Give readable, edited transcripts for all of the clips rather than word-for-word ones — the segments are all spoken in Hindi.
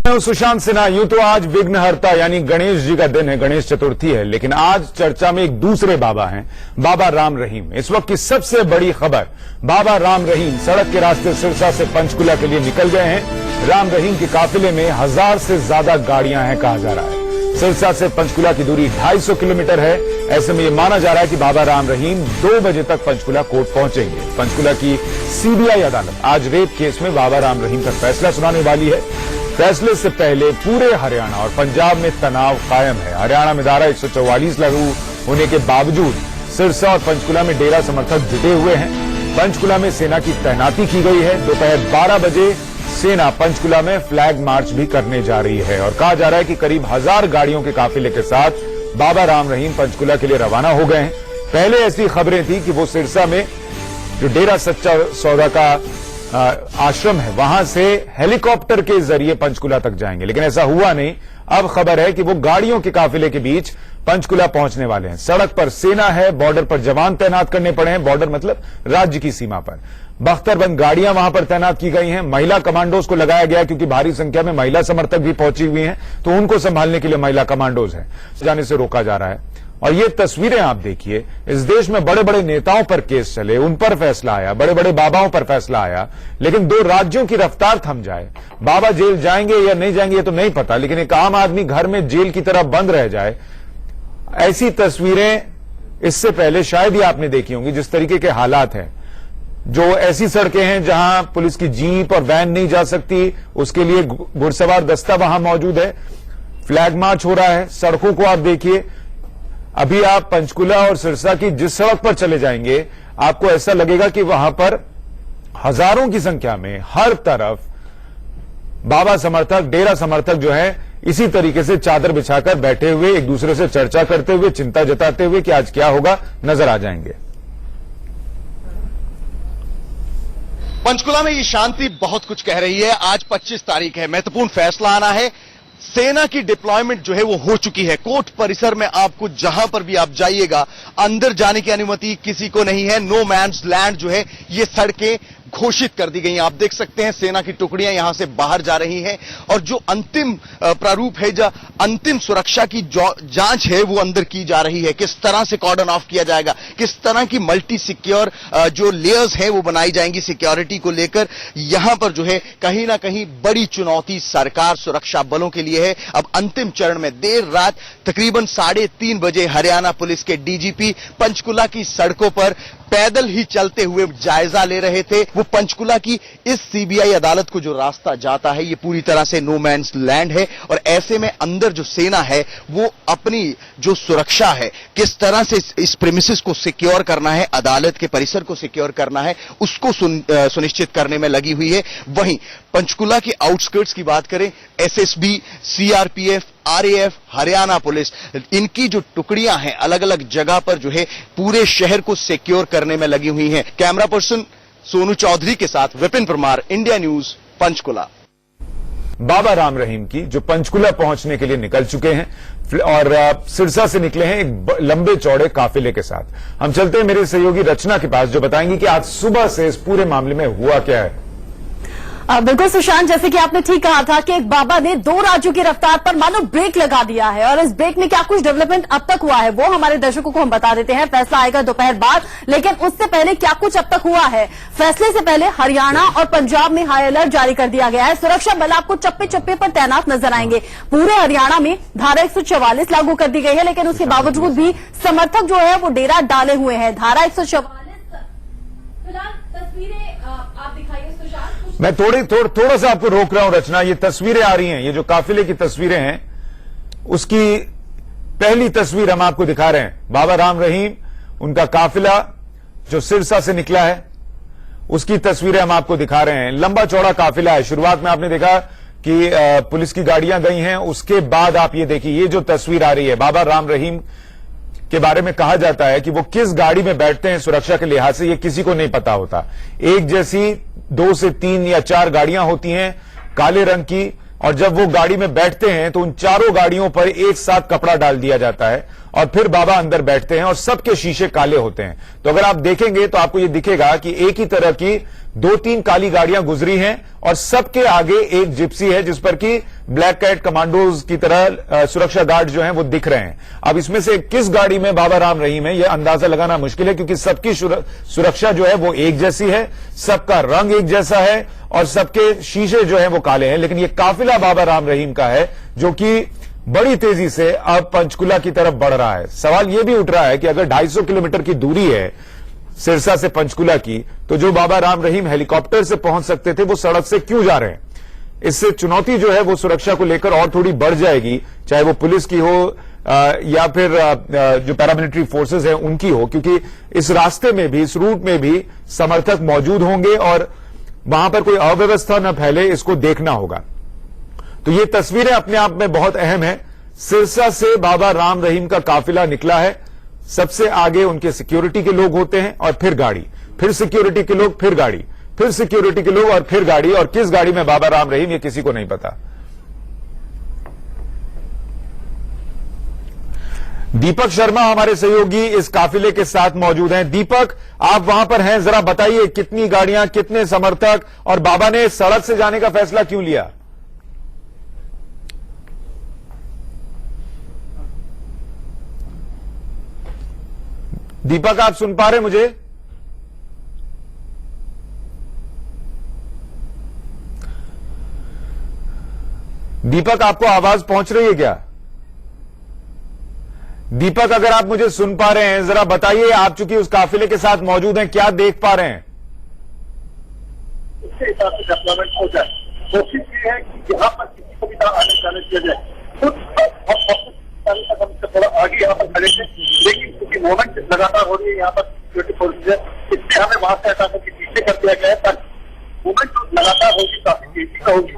मैं हूं सुशांत सिन्हा। यूं तो आज विघ्नहर्ता यानी गणेश जी का दिन है, गणेश चतुर्थी है, लेकिन आज चर्चा में एक दूसरे बाबा हैं, बाबा राम रहीम। इस वक्त की सबसे बड़ी खबर, बाबा राम रहीम सड़क के रास्ते सिरसा से पंचकुला के लिए निकल गए हैं। राम रहीम के काफिले में 1000 से ज्यादा गाड़ियां हैं कहा जा रहा है। सिरसा से पंचकुला की दूरी 250 किलोमीटर है। ऐसे में यह माना जा रहा है कि बाबा राम रहीम 2 बजे तक पंचकुला कोर्ट पहुंचेंगे। पंचकुला की सीबीआई अदालत आज रेप केस में बाबा राम रहीम का फैसला सुनाने वाली है। फैसले से पहले पूरे हरियाणा और पंजाब में तनाव कायम है। हरियाणा में धारा 144 लागू होने के बावजूद सिरसा और पंचकुला में डेरा समर्थक जुटे हुए हैं। पंचकुला में सेना की तैनाती की गई है। दोपहर 12 बजे सेना पंचकुला में फ्लैग मार्च भी करने जा रही है और कहा जा रहा है कि करीब 1000 गाड़ियों के काफिले के साथ बाबा राम रहीम पंचकुला के लिए रवाना हो गए हैं। पहले ऐसी खबरें थी कि वो सिरसा में जो डेरा सच्चा सौदा का आश्रम है वहां से हेलीकॉप्टर के जरिए पंचकुला तक जाएंगे, लेकिन ऐसा हुआ नहीं। अब खबर है कि वो गाड़ियों के काफिले के बीच पंचकुला पहुंचने वाले हैं। सड़क पर सेना है, बॉर्डर पर जवान तैनात करने पड़े हैं। बॉर्डर मतलब राज्य की सीमा पर बख्तरबंद गाड़ियां वहां पर तैनात की गई हैं। महिला कमांडोज को लगाया गया क्योंकि भारी संख्या में महिला समर्थक भी पहुंची हुई हैं, तो उनको संभालने के लिए महिला कमांडोज हैं, जाने से रोका जा रहा है। और ये तस्वीरें आप देखिए, इस देश में बड़े बड़े नेताओं पर केस चले, उन पर फैसला आया, बड़े बड़े बाबाओं पर फैसला आया, लेकिन 2 राज्यों की रफ्तार थम जाए। बाबा जेल जाएंगे या नहीं जाएंगे ये तो नहीं पता, लेकिन एक आम आदमी घर में जेल की तरह बंद रह जाए, ऐसी तस्वीरें इससे पहले शायद ही आपने देखी होंगी। जिस तरीके के हालात हैं, जो ऐसी सड़कें हैं जहां पुलिस की जीप और वैन नहीं जा सकती, उसके लिए घुड़सवार दस्ता वहां मौजूद है। फ्लैग मार्च हो रहा है। सड़कों को आप देखिए, अभी आप पंचकुला और सिरसा की जिस सड़क पर चले जाएंगे आपको ऐसा लगेगा कि वहां पर हजारों की संख्या में हर तरफ बाबा समर्थक, डेरा समर्थक जो है इसी तरीके से चादर बिछाकर बैठे हुए, एक दूसरे से चर्चा करते हुए, चिंता जताते हुए कि आज क्या होगा, नजर आ जाएंगे। पंचकुला में ये शांति बहुत कुछ कह रही है। आज 25 तारीख है, महत्वपूर्ण फैसला आना है। सेना की डिप्लॉयमेंट जो है वो हो चुकी है। कोर्ट परिसर में आपको जहां पर भी आप जाइएगा, अंदर जाने की अनुमति किसी को नहीं है। नो मैन्स लैंड जो है ये सड़कें घोषित कर दी गई हैं। आप देख सकते हैं सेना की टुकड़ियां यहां से बाहर जा रही हैं और जो अंतिम प्रारूप है, जो अंतिम सुरक्षा की जांच है वो अंदर की जा रही है। किस तरह से कॉर्डन ऑफ किया जाएगा, किस तरह की मल्टी सिक्योर जो लेयर्स हैं वो बनाई जाएंगी सिक्योरिटी को लेकर। यहां पर जो है कहीं ना कहीं बड़ी चुनौती सरकार सुरक्षा बलों के लिए है। अब अंतिम चरण में देर रात तकरीबन 3:30 बजे हरियाणा पुलिस के डीजीपी पंचकुला की सड़कों पर पैदल ही चलते हुए जायजा ले रहे थे। वो पंचकुला की इस सीबीआई अदालत को जो रास्ता जाता है ये पूरी तरह से नो मैन्स लैंड है और ऐसे में अंदर जो सेना है वो अपनी जो सुरक्षा है, किस तरह से इस प्रेमिसेस को सिक्योर करना है, अदालत के परिसर को सिक्योर करना है, उसको सुनिश्चित करने में लगी हुई है। वहीं पंचकुला के आउटस्कर्ट्स की बात करें, SSB, CRPF, RAF, Haryana police, इनकी जो टुकड़ियां हैं अलग अलग जगह पर जो है पूरे शहर को सिक्योर करने में लगी हुई हैं। कैमरा पर्सन सोनू चौधरी के साथ विपिन परमार, इंडिया न्यूज, पंचकुला। बाबा राम रहीम की जो पंचकुला पहुंचने के लिए निकल चुके हैं और सिरसा से निकले हैं एक लंबे चौड़े काफिले के साथ। हम चलते हैं मेरे सहयोगी रचना के पास, जो बताएंगी कि आज सुबह से इस पूरे मामले में हुआ क्या है। बिल्कुल सुशांत, जैसे कि आपने ठीक कहा था कि एक बाबा ने 2 राज्यों की रफ्तार पर मानो ब्रेक लगा दिया है और इस ब्रेक में क्या कुछ डेवलपमेंट अब तक हुआ है वो हमारे दर्शकों को हम बता देते हैं। फैसला आएगा दोपहर बाद, लेकिन उससे पहले क्या कुछ अब तक हुआ है। फैसले से पहले हरियाणा और पंजाब में हाई अलर्ट जारी कर दिया गया है। सुरक्षा बल आपको चप्पे चप्पे पर तैनात नजर आएंगे। पूरे हरियाणा में धारा 144 लागू कर दी गई है, लेकिन उसके बावजूद भी समर्थक जो है वो डेरा डाले हुए हैं। धारा 144 फिलहाल तस्वीरें आप दिखाइए सुशांत। मैं थोड़ा सा आपको रोक रहा हूं रचना। ये तस्वीरें आ रही हैं, ये जो काफिले की तस्वीरें हैं उसकी पहली तस्वीर हम आपको दिखा रहे हैं। बाबा राम रहीम, उनका काफिला जो सिरसा से निकला है उसकी तस्वीरें हम आपको दिखा रहे हैं। लंबा चौड़ा काफिला है। शुरुआत में आपने देखा कि पुलिस की गाड़ियां गई हैं, उसके बाद आप ये देखिए, ये जो तस्वीर आ रही है, बाबा राम रहीम के बारे में कहा जाता है कि वो किस गाड़ी में बैठते हैं सुरक्षा के लिहाज से ये किसी को नहीं पता होता। एक जैसी 2 से 3 या 4 गाड़ियां होती हैं काले रंग की, और जब वो गाड़ी में बैठते हैं तो उन चारों गाड़ियों पर एक साथ कपड़ा डाल दिया जाता है और फिर बाबा अंदर बैठते हैं और सबके शीशे काले होते हैं। तो अगर आप देखेंगे तो आपको यह दिखेगा कि एक ही तरह की 2-3 काली गाड़ियां गुजरी हैं और सबके आगे एक जिप्सी है जिस पर कि ब्लैक कैट कमांडोज की तरह सुरक्षा गार्ड जो हैं वो दिख रहे हैं। अब इसमें से किस गाड़ी में बाबा राम रहीम है यह अंदाजा लगाना मुश्किल है, क्योंकि सबकी सुरक्षा जो है वो एक जैसी है, सबका रंग एक जैसा है और सबके शीशे जो है वो काले हैं। लेकिन यह काफिला बाबा राम रहीम का है जो कि बड़ी तेजी से अब पंचकुला की तरफ बढ़ रहा है। सवाल यह भी उठ रहा है कि अगर 250 किलोमीटर की दूरी है सिरसा से पंचकुला की, तो जो बाबा राम रहीम हेलीकॉप्टर से पहुंच सकते थे वो सड़क से क्यों जा रहे हैं? इससे चुनौती जो है वो सुरक्षा को लेकर और थोड़ी बढ़ जाएगी, चाहे वो पुलिस की हो या फिर जो पैरामिलिट्री फोर्सेस हैं उनकी हो, क्योंकि इस रास्ते में भी, इस रूट में भी समर्थक मौजूद होंगे और वहां पर कोई अव्यवस्था न फैले, इसको देखना होगा। तो ये तस्वीरें अपने आप में बहुत अहम है। सिरसा से बाबा राम रहीम का काफिला निकला है, सबसे आगे उनके सिक्योरिटी के लोग होते हैं और फिर गाड़ी, फिर सिक्योरिटी के लोग, फिर गाड़ी, फिर सिक्योरिटी के लोग और फिर गाड़ी, और किस गाड़ी में बाबा राम रहीम ये किसी को नहीं पता। दीपक शर्मा हमारे सहयोगी इस काफिले के साथ मौजूद हैं। दीपक, आप वहां पर हैं, जरा बताइए कितनी गाड़ियां, कितने समर्थक और बाबा ने सड़क से जाने का फैसला क्यों लिया? दीपक, आप सुन पा रहे मुझे? दीपक, आपको आवाज पहुंच रही है क्या? दीपक, अगर आप मुझे सुन पा रहे हैं जरा बताइए, आप चूंकि उस काफिले के साथ मौजूद हैं, क्या देख पा रहे हैं? उसके हिसाब से डेवलपमेंट हो जाए। कोशिश ये है कि यहाँ पर किसी को भी आने जाने दिया जाए। हम थोड़ा आगे यहाँ पर खड़ेंगे, लेकिन क्योंकि मूवमेंट लगातार हो रही है यहाँ पर सिक्योरिटी फोर्सेज है, इसलिए हमें वहां से हटा करके पीछे कर दिया गया है ताकि मूवमेंट जो लगातार होगी काफी तेजी का होगी,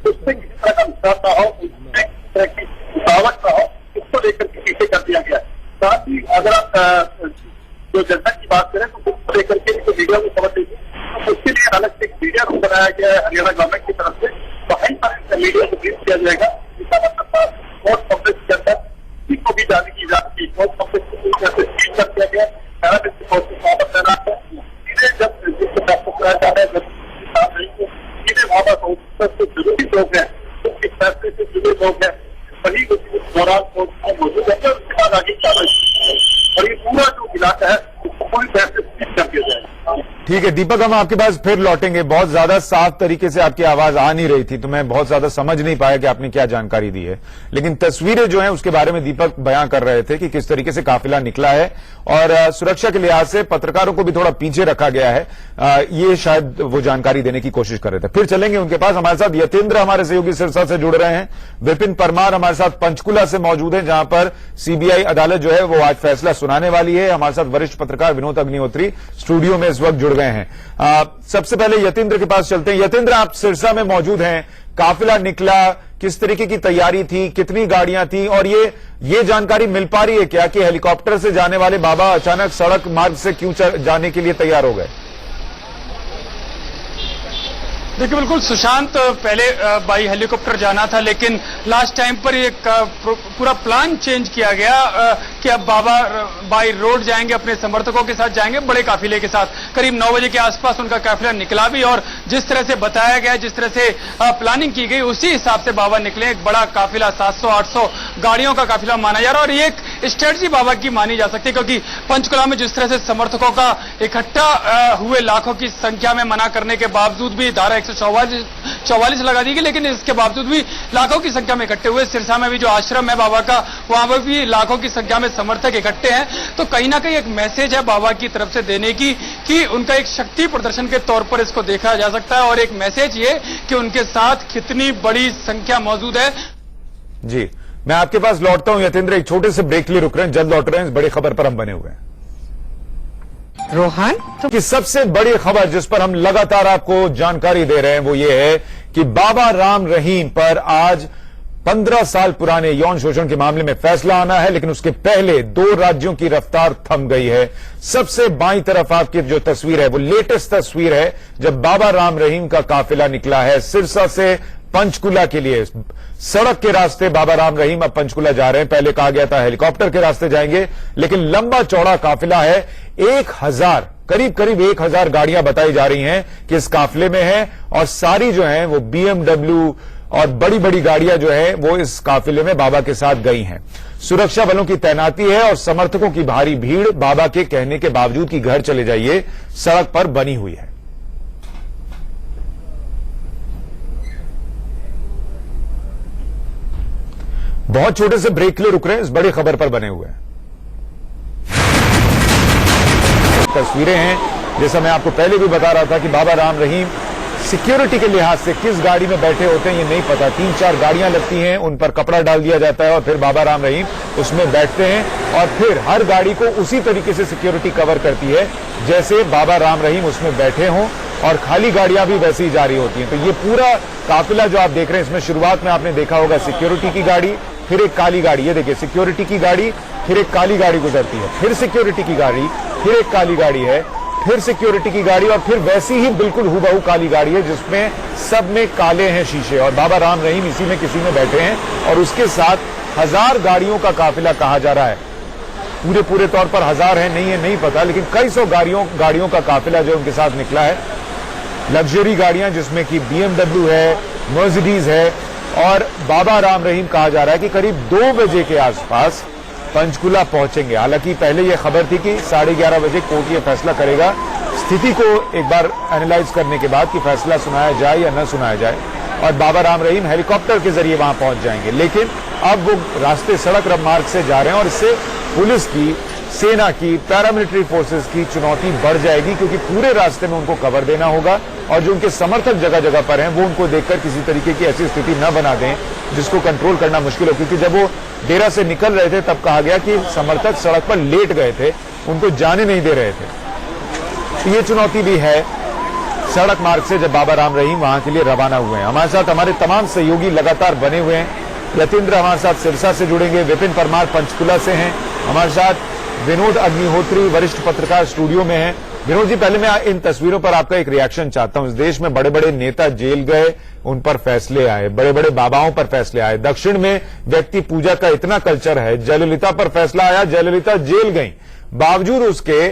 उसमें किसी तरह का विस्तार ना हो, उसमें किसी तरह की रुकावट ना हो, उसको लेकर के पीछे कर दिया गया है। साथ ही अगर आप जो जनता की बात करें तो उसको लेकर के मीडिया को खबर देगी, तो उसके लिए अलग से एक मीडिया रूम बनाया गया है हरियाणा गवर्नमेंट की तरफ से, वहीं पर मीडिया को ब्रीफ किया जाएगा। इसका मतलब स्पोर्ट्स कॉम्प्लेक्स के अंदर किसी को भी जाने की इजाजत नहीं, स्पोर्ट्स कॉम्प्लेक्स को सील कर दिया गया। पैरामिलिट्री फोर्सेज वहां पर तैनात है, सीधे जब जिसको फैसला कराया जा रहा है सीधे वहां पर जरूरी लोग हैं, इस फैसले से जुड़े लोग हैं, वही दौरान मौजूद है उसके बाद आगे कार्रवाई और ये पूरा जो इलाका है उसको पूरी तरह से सील कर दिया जाएगा। ठीक है दीपक, हम आपके पास फिर लौटेंगे। बहुत ज्यादा साफ तरीके से आपकी आवाज आ नहीं रही थी तो मैं बहुत ज्यादा समझ नहीं पाया कि आपने क्या जानकारी दी है, लेकिन तस्वीरें जो हैं उसके बारे में दीपक बयां कर रहे थे कि किस तरीके से काफिला निकला है और सुरक्षा के लिहाज से पत्रकारों को भी थोड़ा पीछे रखा गया है। ये शायद वो जानकारी देने की कोशिश कर रहे थे। फिर चलेंगे उनके पास। हमारे साथ यतेंद्र हमारे सहयोगी सिरसा से जुड़ रहे हैं, विपिन परमार हमारे साथ पंचकुला से मौजूद है जहां पर सीबीआई अदालत जो है वो आज फैसला सुनाने वाली है। हमारे साथ वरिष्ठ पत्रकार विनोद अग्निहोत्री स्टूडियो में इस वक्त जुड़ गए हैं। सबसे पहले यतेंद्र के पास चलते हैं। यतेंद्र, आप सिरसा में मौजूद हैं, काफिला निकला, किस तरीके की तैयारी थी, कितनी गाड़ियां थी और ये जानकारी मिल पा रही है क्या कि हेलीकॉप्टर से जाने वाले बाबा अचानक सड़क मार्ग से क्यों जाने के लिए तैयार हो गए? देखिए बिल्कुल सुशांत, पहले बाई हेलीकॉप्टर जाना था लेकिन लास्ट टाइम पर ये पूरा प्लान चेंज किया गया कि अब बाबा बाई रोड जाएंगे, अपने समर्थकों के साथ जाएंगे, बड़े काफिले के साथ। करीब 9 बजे के आसपास उनका काफिला निकला भी और जिस तरह से बताया गया, जिस तरह से प्लानिंग की गई उसी हिसाब से बाबा निकले। एक बड़ा काफिला 700-800 गाड़ियों का काफिला माना जा रहा है और ये एक स्ट्रेटजी बाबा की मानी जा सकती है, क्योंकि पंचकुला में जिस तरह से समर्थकों का इकट्ठा हुए लाखों की संख्या में मना करने के बावजूद भी धारा 144 लगा दी गई, लेकिन इसके बावजूद भी लाखों की संख्या में इकट्ठे हुए। सिरसा में भी जो आश्रम है बाबा का, वहां पर भी लाखों की संख्या में समर्थक इकट्ठे हैं। तो कहीं ना कहीं एक मैसेज है बाबा की तरफ से देने की कि उनका एक शक्ति प्रदर्शन के तौर पर इसको देखा जा सकता है और एक मैसेज ये कि उनके साथ कितनी बड़ी संख्या मौजूद है। जी, मैं आपके पास लौटता हूं यतेंद्र, एक छोटे से ब्रेक के लिए रुक रहे हैं, जल्द लौट रहे हैं। इस बड़ी खबर पर हम बने हुए हैं। रोहान कि सबसे बड़ी खबर जिस पर हम लगातार आपको जानकारी दे रहे हैं वो ये है कि बाबा राम रहीम पर आज 15 साल पुराने यौन शोषण के मामले में फैसला आना है, लेकिन उसके पहले 2 राज्यों की रफ्तार थम गई है। सबसे बाईं तरफ आपकी जो तस्वीर है वो लेटेस्ट तस्वीर है जब बाबा राम रहीम का काफिला निकला है सिरसा से पंचकुला के लिए। सड़क के रास्ते बाबा राम रहीम अब पंचकुला जा रहे हैं। पहले कहा गया था हेलीकॉप्टर के रास्ते जाएंगे, लेकिन लंबा चौड़ा काफिला है। 1000 करीब 1000 गाड़ियां बताई जा रही हैं कि इस काफिले में है, और सारी जो है वो BMW और बड़ी बड़ी गाड़ियां जो है वो इस काफिले में बाबा के साथ गई हैं। सुरक्षा बलों की तैनाती है और समर्थकों की भारी भीड़ बाबा के कहने के बावजूद कि घर चले जाइए सड़क पर बनी हुई है। बहुत छोटे से ब्रेक के लिए रुक रहे हैं, इस बड़ी खबर पर बने हुए हैं। तस्वीरें हैं, जैसा मैं आपको पहले भी बता रहा था कि बाबा राम रहीम सिक्योरिटी के लिहाज से किस गाड़ी में बैठे होते हैं ये नहीं पता। 3-4 गाड़ियां लगती हैं, उन पर कपड़ा डाल दिया जाता है और फिर बाबा राम रहीम उसमें बैठते हैं, और फिर हर गाड़ी को उसी तरीके से सिक्योरिटी कवर करती है जैसे बाबा राम रहीम उसमें बैठे हों, और खाली गाड़ियां भी वैसी ही जारी होती हैं। तो ये पूरा काफिला जो आप देख रहे हैं, इसमें शुरुआत में आपने देखा होगा सिक्योरिटी की गाड़ी, फिर एक काली गाड़ी, ये देखिए सिक्योरिटी की गाड़ी, फिर एक काली गाड़ी गुजरती है, फिर सिक्योरिटी की गाड़ी, फिर एक काली गाड़ी है, फिर सिक्योरिटी की गाड़ी, और फिर वैसी ही बिल्कुल हूबहू काली गाड़ी है जिसमें सब में काले हैं शीशे, और बाबा राम रहीम इसी में किसी में बैठे हैं, और उसके साथ 1000 गाड़ियों का काफिला कहा जा रहा है। पूरे तौर पर 1000 है नहीं पता, लेकिन कई सौ गाड़ियों का काफिला जो उनके साथ निकला है। लग्जरी गाड़ियां जिसमें कि BMW है, मर्सिडीज है, और बाबा राम रहीम कहा जा रहा है कि करीब 2 बजे के आसपास पंचकुला पहुंचेंगे। हालांकि पहले यह खबर थी कि 11:30 बजे कोर्ट यह फैसला करेगा, स्थिति को एक बार एनालाइज करने के बाद कि फैसला सुनाया जाए या न सुनाया जाए, और बाबा राम रहीम हेलीकॉप्टर के जरिए वहां पहुंच जाएंगे। लेकिन अब वो रास्ते सड़क मार्ग से जा रहे हैं, और इससे पुलिस की, सेना की, पैरामिलिट्री फोर्सेस की चुनौती बढ़ जाएगी, क्योंकि पूरे रास्ते में उनको कवर देना होगा, और जो उनके समर्थक जगह जगह पर हैं वो उनको देखकर किसी तरीके की ऐसी स्थिति न बना दें जिसको कंट्रोल करना मुश्किल हो। क्योंकि जब वो डेरा से निकल रहे थे तब कहा गया कि समर्थक सड़क पर लेट गए थे, उनको जाने नहीं दे रहे थे। ये चुनौती भी है सड़क मार्ग से जब बाबा राम रहीम वहां के लिए रवाना हुए हैं। हमारे साथ हमारे तमाम सहयोगी लगातार बने हुए हैं। यतीन्द्र हमारे साथ सिरसा से जुड़ेंगे, विपिन परमार पंचकुला से हैं, हमारे साथ विनोद अग्निहोत्री वरिष्ठ पत्रकार स्टूडियो में हैं। विनोद जी, पहले मैं इन तस्वीरों पर आपका एक रिएक्शन चाहता हूं। इस देश में बड़े बड़े नेता जेल गए, उन पर फैसले आए, बड़े बड़े बाबाओं पर फैसले आए। दक्षिण में व्यक्ति पूजा का इतना कल्चर है, जयललिता पर फैसला आया, जयललिता जेल गई, बावजूद उसके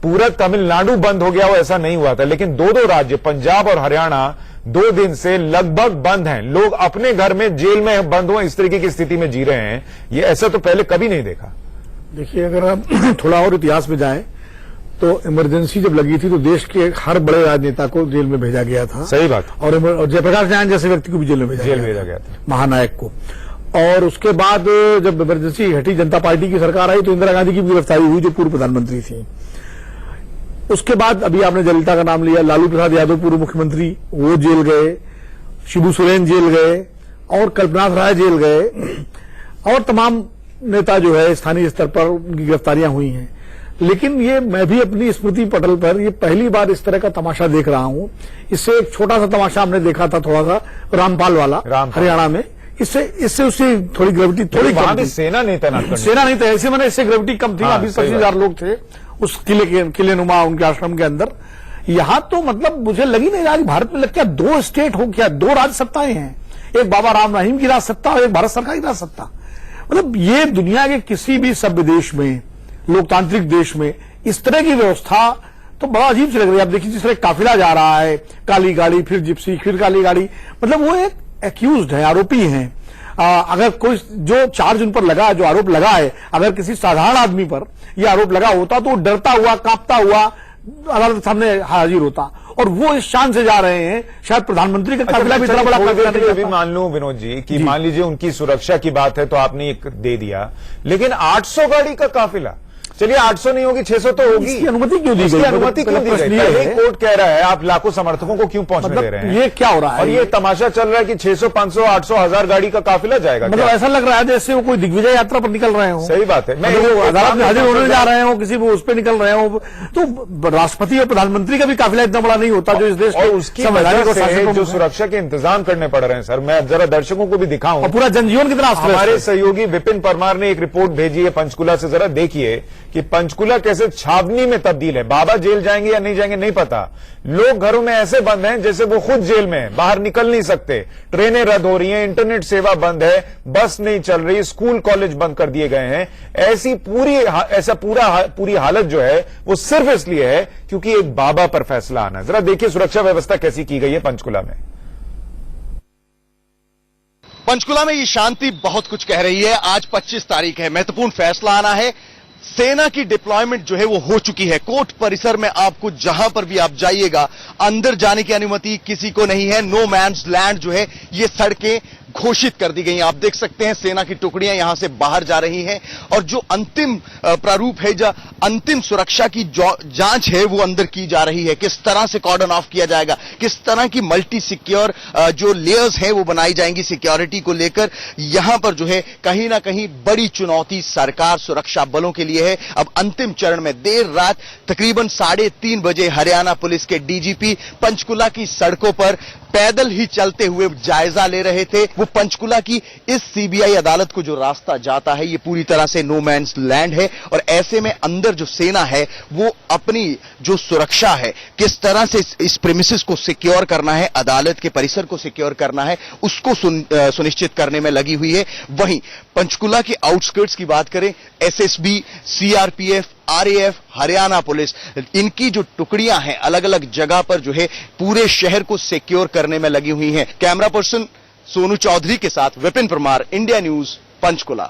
पूरा तमिलनाडु बंद हो गया हो ऐसा नहीं हुआ था। लेकिन 2 राज्य पंजाब और हरियाणा 2 दिन से लगभग बंद हैं। लोग अपने घर में जेल में बंद हो इस तरीके की स्थिति में जी रहे हैं, ये ऐसा तो पहले कभी नहीं देखा। देखिए, अगर आप थोड़ा और इतिहास में जाएं तो इमरजेंसी जब लगी थी तो देश के हर बड़े राजनेता को जेल में भेजा गया था। सही बात। और जयप्रकाश नारायण जैसे व्यक्ति को भी जेल में भेजा गया था, महानायक को। और उसके बाद जब इमरजेंसी हटी, जनता पार्टी की सरकार आई, तो इंदिरा गांधी की भी गिरफ्तारी हुई जो पूर्व प्रधानमंत्री थी। उसके बाद अभी आपने जयललिता का नाम लिया, लालू प्रसाद यादव पूर्व मुख्यमंत्री, वो जेल गए, शिबू सोरेन जेल गए, और कल्पनाथ राय जेल गए, और तमाम नेता जो है स्थानीय स्तर पर उनकी गिरफ्तारियां हुई हैं। लेकिन ये मैं भी अपनी स्मृति पटल पर ये पहली बार इस तरह का तमाशा देख रहा हूं। इससे एक छोटा सा तमाशा हमने देखा था, थोड़ा सा रामपाल वाला हरियाणा में। इससे उससे थोड़ी ग्रेविटी थोड़ी वहां भी सेना नहीं तैनात, सेना नहीं तैनात, मैंने इससे ग्रेविटी कम थी। 20-25,000 लोग थे उस किले नुमा उनके आश्रम के अंदर। यहां तो मतलब मुझे लगी नहीं रहा कि भारत में लग क्या 2 स्टेट हो, क्या 2 राज सत्ताएं हैं, एक बाबा राम रहीम की राज सत्ता और एक भारत सरकार की राज सत्ता। मतलब ये दुनिया के किसी भी सभ्य देश में, लोकतांत्रिक देश में इस तरह की व्यवस्था तो बड़ा अजीब सी लग रही है। आप देखिए जिस तरह काफिला जा रहा है, काली गाड़ी, फिर जिप्सी, फिर काली गाड़ी, मतलब वो एक एक्यूज्ड है, आरोपी हैं। अगर कोई जो चार्ज उन पर लगा, जो आरोप लगा है, अगर किसी साधारण आदमी पर यह आरोप लगा होता तो डरता हुआ, कांपता हुआ अदालत के सामने हाजिर होता, और वो इस शान से जा रहे हैं। शायद प्रधानमंत्री का काफिला भी इतना बड़ा काफिला नहीं भी मान लूं विनोद जी कि मान लीजिए उनकी सुरक्षा की बात है तो आपने एक दे दिया, लेकिन 800 गाड़ी का काफिला, चलिए 800 नहीं होगी 600 तो होगी, इसकी अनुमति क्यों दी गई? अनुमति क्यों दी गई? कोर्ट कह रहा है आप लाखों समर्थकों को क्यों पहुंचने दे रहे हैं? ये क्या हो रहा है? और ये तमाशा चल रहा है कि 600, 500, 800, 1000 गाड़ी का काफिला जाएगा। मतलब ऐसा लग रहा है जैसे वो कोई दिग्विजय यात्रा पर निकल रहे हो। सही बात है, मैं अदालत में हाजिर होने जा रहे हो, किसी उस पर निकल रहे हो, तो राष्ट्रपति और प्रधानमंत्री का भी काफिला इतना बड़ा नहीं होता जो इस देश और उसकी वजह से जो सुरक्षा के इंतजाम करने पड़ रहे हैं। सर मैं जरा दर्शकों को भी दिखाऊं, पूरा जनजीवन कितना हमारे सहयोगी विपिन परमार ने एक रिपोर्ट भेजी है पंचकुला से, जरा देखिए कि पंचकुला कैसे छावनी में तब्दील है। बाबा जेल जाएंगे या नहीं जाएंगे नहीं पता। लोग घरों में ऐसे बंद हैं जैसे वो खुद जेल में हैं, बाहर निकल नहीं सकते। ट्रेनें रद्द हो रही हैं, इंटरनेट सेवा बंद है, बस नहीं चल रही, स्कूल कॉलेज बंद कर दिए गए हैं। पूरी हालत जो है वो सिर्फ इसलिए है क्योंकि एक बाबा पर फैसला आना। जरा देखिए सुरक्षा व्यवस्था कैसी की गई है पंचकुला में। पंचकुला में ये शांति बहुत कुछ कह रही है। आज 25 तारीख है, महत्वपूर्ण फैसला आना है। सेना की डिप्लॉयमेंट जो है वो हो चुकी है। कोर्ट परिसर में आपको जहां पर भी आप जाइएगा, अंदर जाने की अनुमति किसी को नहीं है। नो मैन्स लैंड जो है, ये सड़कें घोषित कर दी गई हैं। आप देख सकते हैं सेना की टुकड़ियां यहां से बाहर जा रही हैं और जो अंतिम प्रारूप है, जो अंतिम सुरक्षा की जांच है वो अंदर की जा रही है। किस तरह से कॉर्डन ऑफ किया जाएगा, किस तरह की मल्टी सिक्योर जो लेयर्स हैं वो बनाई जाएंगी सिक्योरिटी को लेकर। यहां पर जो है कहीं ना कहीं बड़ी चुनौती सरकार सुरक्षा बलों के लिए है। अब अंतिम चरण में देर रात तकरीबन 3:30 बजे हरियाणा पुलिस के डीजीपी पंचकुला की सड़कों पर पैदल ही चलते हुए जायजा ले रहे थे। वो पंचकुला की इस सीबीआई अदालत को जो रास्ता जाता है ये पूरी तरह से नो मैन्स लैंड है और ऐसे में अंदर जो सेना है वो अपनी जो सुरक्षा है, किस तरह से इस प्रेमिसेस को सिक्योर करना है, अदालत के परिसर को सिक्योर करना है, उसको सुनिश्चित करने में लगी हुई है। वहीं पंचकुला के आउटस्कर्ट्स की बात करें, SSB, CRPF, RAF, Haryana police, इनकी जो टुकड़ियां हैं अलग अलग जगह पर जो है पूरे शहर को सिक्योर करने में लगी हुई हैं। कैमरा पर्सन सोनू चौधरी के साथ विपिन परमार, इंडिया न्यूज, पंचकुला।